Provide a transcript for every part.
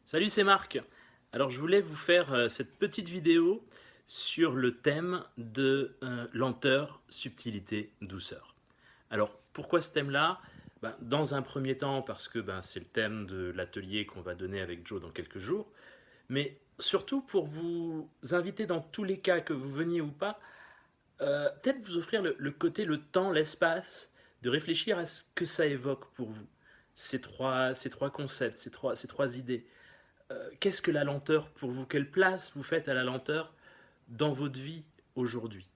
Salut, c'est Marc. Alors je voulais vous faire cette petite vidéo sur le thème de lenteur, subtilité, douceur. Alors pourquoi ce thème-là? Dans un premier temps parce que c'est le thème de l'atelier qu'on va donner avec Joe dans quelques jours, mais surtout pour vous inviter dans tous les cas que vous veniez ou pas, peut-être vous offrir le côté, le temps, l'espace de réfléchir à ce que ça évoque pour vous. Ces trois concepts, ces trois idées. Qu'est-ce que la lenteur pour vous? Quelle place vous faites à la lenteur dans votre vie aujourd'hui?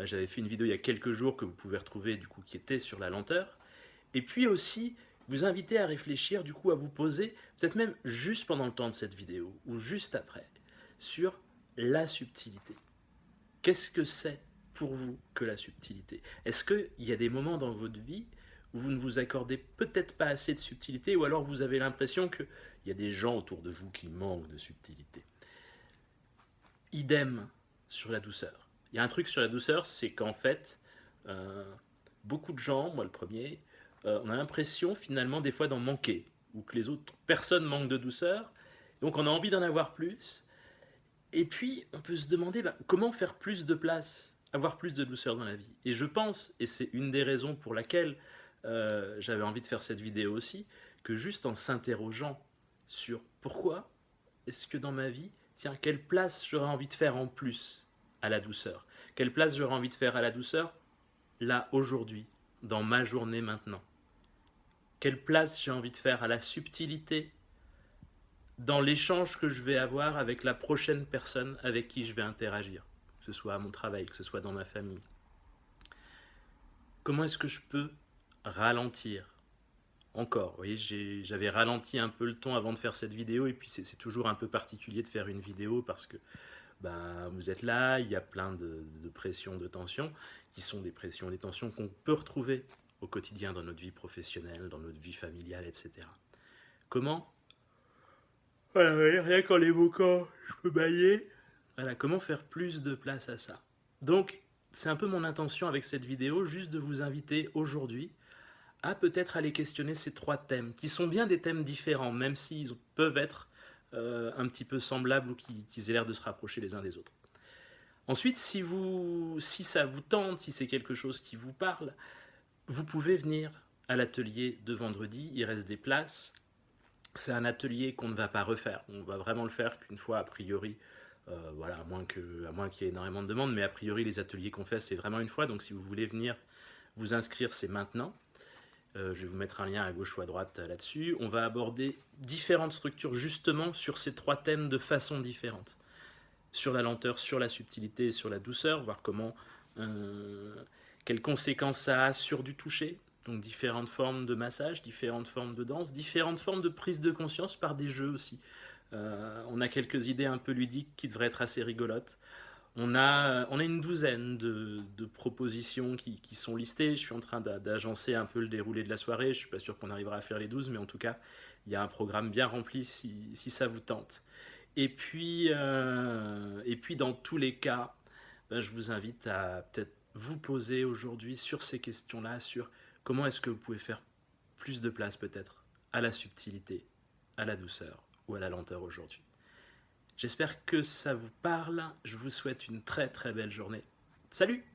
J'avais fait une vidéo il y a quelques jours que vous pouvez retrouver du coup qui était sur la lenteur. Et puis aussi vous inviter à réfléchir du coup à vous poser, peut-être même juste pendant le temps de cette vidéo ou juste après, sur la subtilité. Qu'est-ce que c'est pour vous que la subtilité? Est-ce qu'il y a des moments dans votre vie où vous ne vous accordez peut-être pas assez de subtilité ou alors vous avez l'impression qu'il y a des gens autour de vous qui manquent de subtilité? Idem sur la douceur. Il y a un truc sur la douceur, c'est qu'en fait, euh, beaucoup de gens, moi le premier, on a l'impression finalement des fois d'en manquer ou que les autres personnes manquent de douceur. Donc on a envie d'en avoir plus. Et puis, on peut se demander comment faire plus de place, avoir plus de douceur dans la vie. Et je pense, et c'est une des raisons pour laquelle j'avais envie de faire cette vidéo aussi, que juste en s'interrogeant sur pourquoi est-ce que dans ma vie, tiens, quelle place j'aurais envie de faire en plus à la douceur? Quelle place j'aurais envie de faire à la douceur là, aujourd'hui, dans ma journée maintenant? Quelle place j'ai envie de faire à la subtilité dans l'échange que je vais avoir avec la prochaine personne avec qui je vais interagir, que ce soit à mon travail, que ce soit dans ma famille? Comment est-ce que je peux ralentir encore? Vous voyez, j'avais ralenti un peu le ton avant de faire cette vidéo, et puis c'est toujours un peu particulier de faire une vidéo parce que vous êtes là, il y a plein de pressions, de tensions, qui sont des pressions, des tensions qu'on peut retrouver au quotidien dans notre vie professionnelle, dans notre vie familiale, etc. Comment? Voilà, oui, rien qu'en l'évoquant, je peux bailler. Voilà, comment faire plus de place à ça? Donc, c'est un peu mon intention avec cette vidéo, juste de vous inviter aujourd'hui à peut-être aller questionner ces trois thèmes, qui sont bien des thèmes différents, même s'ils peuvent être un petit peu semblables ou qu'ils aient l'air de se rapprocher les uns des autres. Ensuite, si ça vous tente, si c'est quelque chose qui vous parle, vous pouvez venir à l'atelier de vendredi, il reste des places. C'est un atelier qu'on ne va pas refaire. On va vraiment le faire qu'une fois, a priori. Voilà, à moins qu'il y ait énormément de demandes, mais a priori, les ateliers qu'on fait, c'est vraiment une fois. Donc, si vous voulez venir vous inscrire, c'est maintenant. Je vais vous mettre un lien à gauche ou à droite là-dessus. On va aborder différentes structures justement sur ces trois thèmes de façon différente. Sur la lenteur, sur la subtilité et sur la douceur, voir quelles conséquences ça a sur du toucher, donc différentes formes de massage, différentes formes de danse, différentes formes de prise de conscience par des jeux aussi. On a quelques idées un peu ludiques qui devraient être assez rigolotes. On a une douzaine de propositions qui sont listées. Je suis en train d'agencer un peu le déroulé de la soirée. Je ne suis pas sûr qu'on arrivera à faire les 12, mais en tout cas, il y a un programme bien rempli si ça vous tente. Et puis dans tous les cas, je vous invite à peut-être vous poser aujourd'hui sur ces questions-là, sur comment est-ce que vous pouvez faire plus de place peut-être à la subtilité, à la douceur ou à la lenteur aujourd'hui. J'espère que ça vous parle. Je vous souhaite une très très belle journée. Salut!